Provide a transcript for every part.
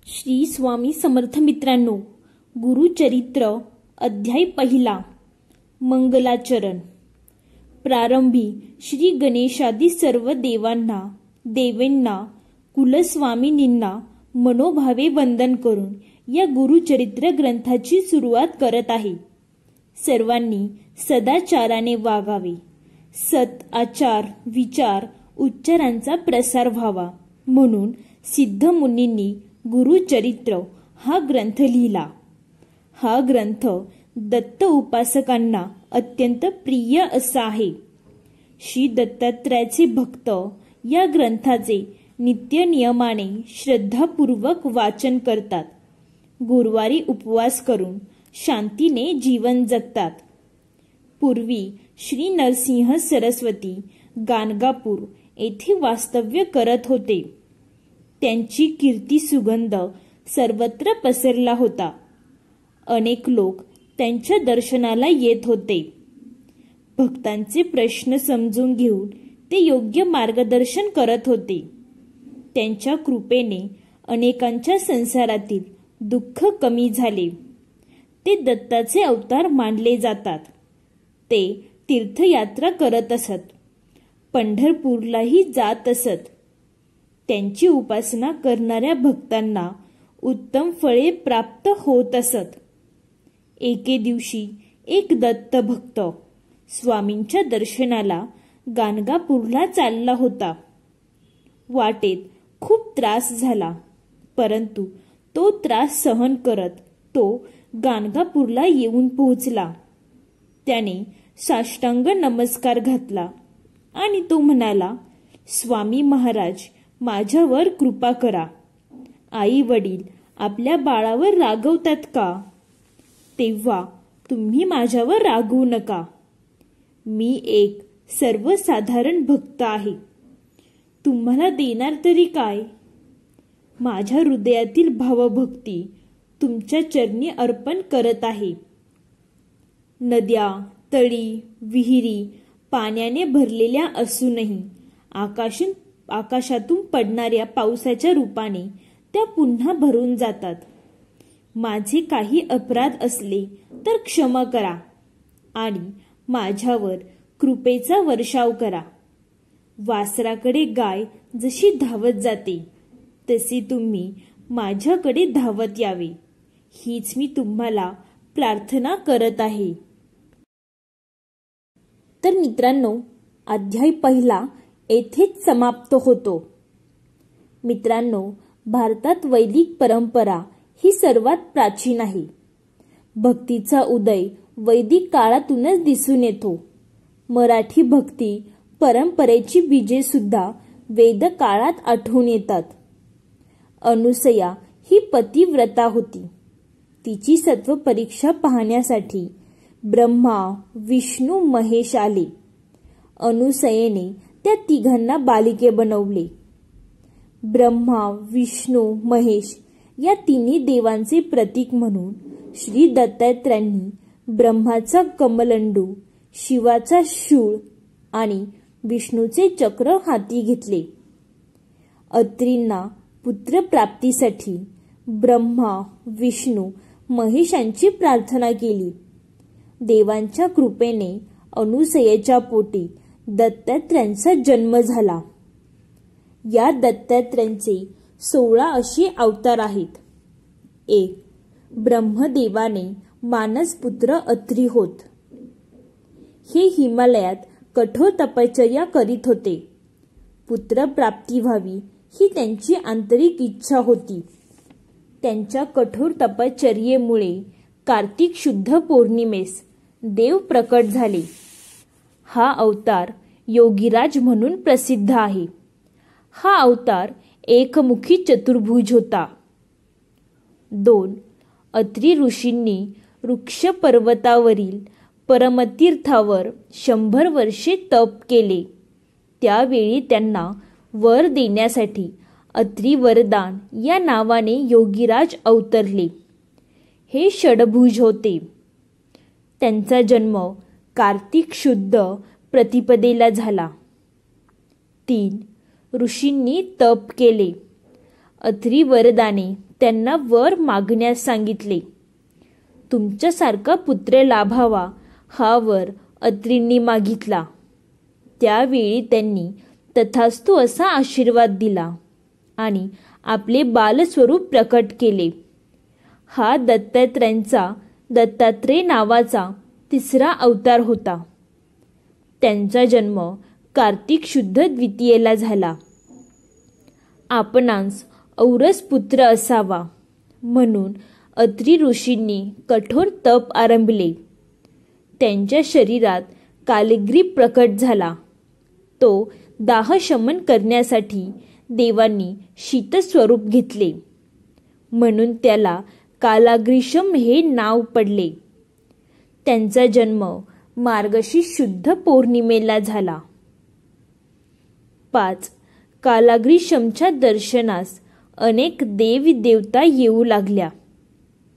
श्री स्वामी समर्थ मित्रांनो, गुरुचरित्र अध्याय पहिला. मंगलाचरण. प्रारंभी श्री गणेशादी सर्व देवांना, देवेंना, कुलस्वामिनींना मनोभावे वंदन करून या गुरुचरित्र ग्रंथाची सुरुवात करत आहे. सर्वांनी सदाचाराने वागावे. सत आचार, विचार, उच्चारांचा प्रसार व्हावा म्हणून सिद्ध मुनींनी गुरुचरित्र हा ग्रंथ लिहिला. हा ग्रंथ दत्त उपासकांना अत्यंत प्रिय असा आहे. श्री दत्तात्रयाचे भक्त या ग्रंथाचे नित्य नियमाने श्रद्धापूर्वक वाचन करतात. गुरुवारी उपवास करून शांतीने जीवन जगतात. पूर्वी श्री नरसिंह सरस्वती गाणगापूर येथे वास्तव्य करत होते. त्यांची कीर्ती सुगंध सर्वत्र पसरला होता. अनेक लोक त्यांच्या दर्शनाला येत होते. भक्तांचे प्रश्न समजून घेऊन ते योग्य मार्गदर्शन करत होते. त्यांच्या कृपेने अनेकांच्या संसारातील दुःख कमी झाले. ते दत्ताचे अवतार मानले जातात. ते तीर्थयात्रा करत असत. पंढरपूरलाही जात असत. त्यांची उपासना करणाऱ्या भक्तांना उत्तम फळे प्राप्त होत असत. एके दिवशी एक दत्त भक्त स्वामींच्या दर्शनाला गाणगापूरला चालला होता. वाटेत खूप त्रास झाला, परंतु तो त्रास सहन करत तो गाणगापूरला येऊन पोहोचला. त्याने साष्टांग नमस्कार घातला आणि तो म्हणाला, स्वामी महाराज, माझ्यावर कृपा करा. आई वडील आपल्या बाळावर रागवतात का? तेव्हा तुम्ही माझ्यावर रागवू नका. मी एक सर्वसाधारण भक्त आहे. तुम्हाला देणार तरी काय? माझ्या हृदयातील भावभक्ती तुमच्या चरणी अर्पण करत आहे. नद्या, तळी, विहिरी पाण्याने भरलेल्या असूनही आकाशातून पडणाऱ्या पावसाच्या रूपाने त्या पुन्हा भरून जातात. माझे काही अपराध असले तर क्षमा करा आणि माझ्यावर कृपेचा वर्षाव करा. वासराकडे गाय जशी धावत जाते तसे तुम्ही माझ्याकडे धावत यावे, हीच मी तुम्हाला प्रार्थना करत आहे. तर मित्रांनो, अध्याय पहिला येथेच समाप्त होतो. मित्रांनो, भारतात वैदिक परंपरा ही सर्वात प्राचीन आहे. भक्तीचा उदय वैदिक काळातूनच दिसून येतो. मराठी भक्ती परंपरेची बीजे सुद्धा वेद काळात आढळून येतात. अनुसया ही पतिव्रता होती. तिची सत्व परीक्षा पाहण्यासाठी ब्रह्मा, विष्णू, महेश आले. अनुसयेने त्या तिघांना बालिके बनवले. ब्रह्मा, विष्णू, महेश या तिन्ही देवांचे प्रतीक म्हणून श्री दत्तात्रयांनी ब्रह्माचा कमलंडू, शिवाचा शूळ आणि विष्णूचे चक्र हाती घेतले. अत्रींना पुत्रप्राप्तीसाठी ब्रह्मा, विष्णू, महेशांची प्रार्थना केली. देवांच्या कृपेने अनुसयेच्या पोटी दत्तात्रयांचा जन्म झाला. या दत्तात्रयांचे 16 असे अवतार आहेत. 1. ब्रह्मदेवाने मानसपुत्र अत्री होत. हे हिमालयात कठोर तपश्चर्या करीत होते. पुत्रप्राप्ती व्हावी ही त्यांची आंतरिक इच्छा होती. त्यांच्या कठोर तपश्चर्येमुळे कार्तिक शुद्ध पौर्णिमेस देव प्रकट झाले. हा अवतार योगीराज म्हणून प्रसिद्ध आहे. हा अवतार एकमुखी चतुर्भुज होता. 2. अत्री ऋषींनी वृक्ष पर्वतावरील परमतीर्थावर 100 वर्षे तप केले. त्यावेळी त्यांना वर देण्यासाठी अत्री वरदान या नावाने योगीराज अवतरले. हे षडभुज होते. त्यांचा जन्म कार्तिक शुद्ध प्रतिपदेला झाला. 3. ऋषींनी तप केले. अत्री वरदाने त्यांना वर मागण्यास सांगितले. तुमच्यासारखा पुत्र लाभावा हा वर अत्रींनी मागितला. त्यावेळी त्यांनी तथास्तु असा आशीर्वाद दिला आणि आपले बालस्वरूप प्रकट केले. हा दत्तात्रेय नावाचा तिसरा अवतार होता. त्यांचा जन्म कार्तिक शुद्ध द्वितीयेला झाला. आपणास औरस पुत्र असावा म्हणून अत्री ऋषींनी कठोर तप आरंभले. त्यांच्या शरीरात कालग्रीब प्रकट झाला. तो दाह शमन करण्यासाठी देवांनी शीतस्वरूप घेतले म्हणून त्याला कालाग्रीशम हे नाव पडले. त्यांचा जन्म मार्गशीर्ष शुद्ध पौर्णिमेला झाला. 5. कालाग्रीशमच्या दर्शनास अनेक देवी देवता येऊ लागल्या.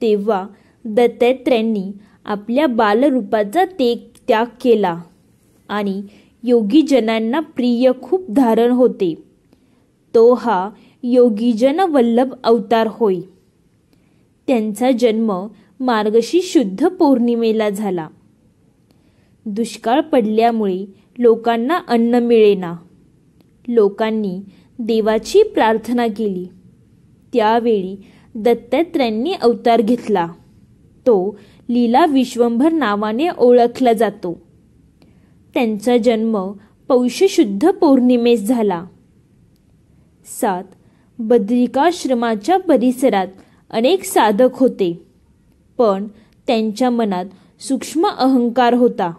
तेव्हा दत्तात्रेयांनी आपल्या बालरूपाचा त्याग केला आणि योगीजनांना प्रिय खूप धारण होते. तो हा योगीजन वल्लभ अवतार होय. त्यांचा जन्म मार्गशीर्ष शुद्ध पौर्णिमेला झाला. दुष्काळ पडल्यामुळे लोकांना अन्न मिळेना. लोकांनी देवाची प्रार्थना केली. त्यावेळी दत्तात्रेयांनी अवतार घेतला. तो लीला विश्वंभर नावाने ओळखला जातो. त्यांचा जन्म पौष शुद्ध पौर्णिमेस झाला. 7. बद्रिकाश्रमाच्या परिसरात अनेक साधक होते, पण त्यांच्या मनात सूक्ष्म अहंकार होता.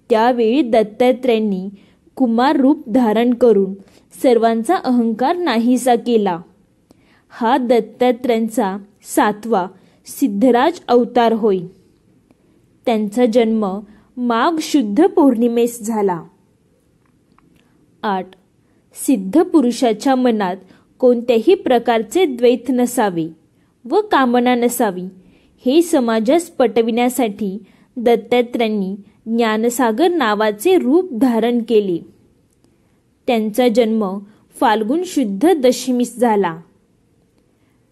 त्यावेळी दत्तात्रेयांनी कुमार रूप धारण करून सर्वांचा अहंकार नाहीसा केला. हा दत्तात्रेयांचा 7वा सिद्धराज अवतार होय. त्यांचा जन्म माघ शुद्ध पौर्णिमेस झाला. 8. सिद्ध पुरुषाच्या मनात कोणत्याही प्रकारचे द्वैत नसावे व कामना नसावी हे समाजास पटविण्यासाठी दत्तात्रेयांनी ज्ञानसागर नावाचे रूप धारण केले. त्यांचा जन्म फाल्गुन शुद्ध दशमीस झाला.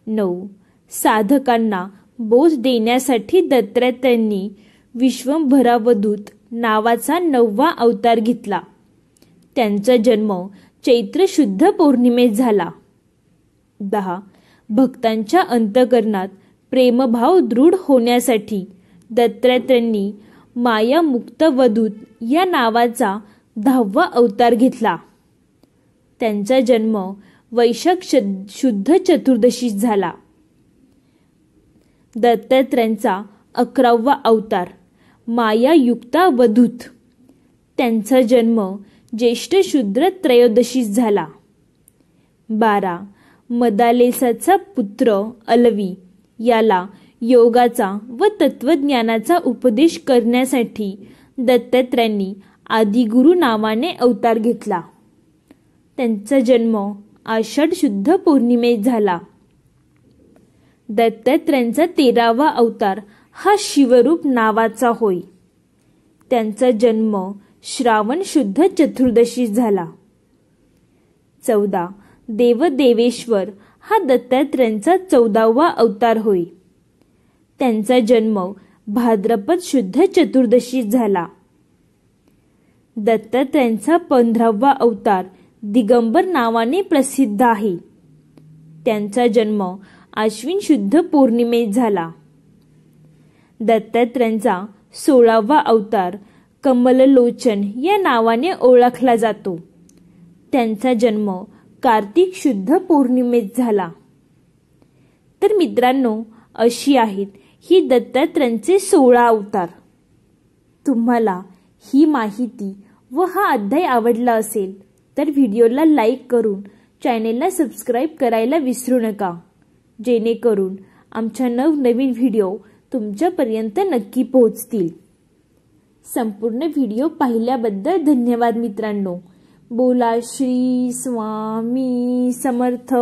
9. साधकांना बोध देण्यासाठी दत्तात्रेयांनी विश्वंभरावधूत नावाचा 9वा अवतार घेतला. त्यांचा जन्म चैत्र शुद्ध पौर्णिमेत झाला. 10. भक्तांच्या अंतःकरणात प्रेमभाव दृढ होण्यासाठी दत्तात्रेयांनी माया मुक्तवधूत या नावाचा 10वा अवतार घेतला. त्यांचा जन्म वैशाख शुद्ध चतुर्दशीस झाला. दत्तात्रेयांचा 11वा अवतार मायायुक्तावधूत. त्यांचा जन्म ज्येष्ठ शुद्ध त्रयोदशीस झाला. 12. मदालेसाचा पुत्र अलवी याला योगाचा व तत्वज्ञानाचा उपदेश करण्यासाठी दत्तात्रेयांनी आदिगुरु नावाने अवतार घेतला. त्यांचा जन्म आषाढ शुद्ध पौर्णिमेत झाला. दत्तात्रेयांचा 13वा अवतार हा शिवरूप नावाचा होय. त्यांचा जन्म श्रावण शुद्ध चतुर्दशीस झाला. 14. देवदेवेश्वर हा दत्तात्रेयांचा 14वा अवतार होय. त्यांचा जन्म भाद्रपद शुद्ध चतुर्दशीस झाला. दत्तात्रेयांचा 15वा अवतार दिगंबर नावाने प्रसिद्ध आहे. त्यांचा जन्म आश्विन शुद्ध पौर्णिमेत झाला. दत्तात्रेयांचा 16वा अवतार कमललोचन या नावाने ओळखला जातो. त्यांचा जन्म कार्तिक शुद्ध पौर्णिमेत झाला. तर मित्रांनो, अशी आहेत ही दत्तात्रेयांचे 16 अवतार. तुम्हाला ही माहिती व हा अध्याय आवडला असेल तर व्हिडिओला लाईक करून चॅनेलला सबस्क्राईब करायला विसरू नका, जेणेकरून आमच्या नवनवीन व्हिडिओ तुमच्यापर्यंत नक्की पोहोचतील. संपूर्ण व्हिडिओ पाहिल्याबद्दल धन्यवाद मित्रांनो. बोला श्री स्वामी समर्थ.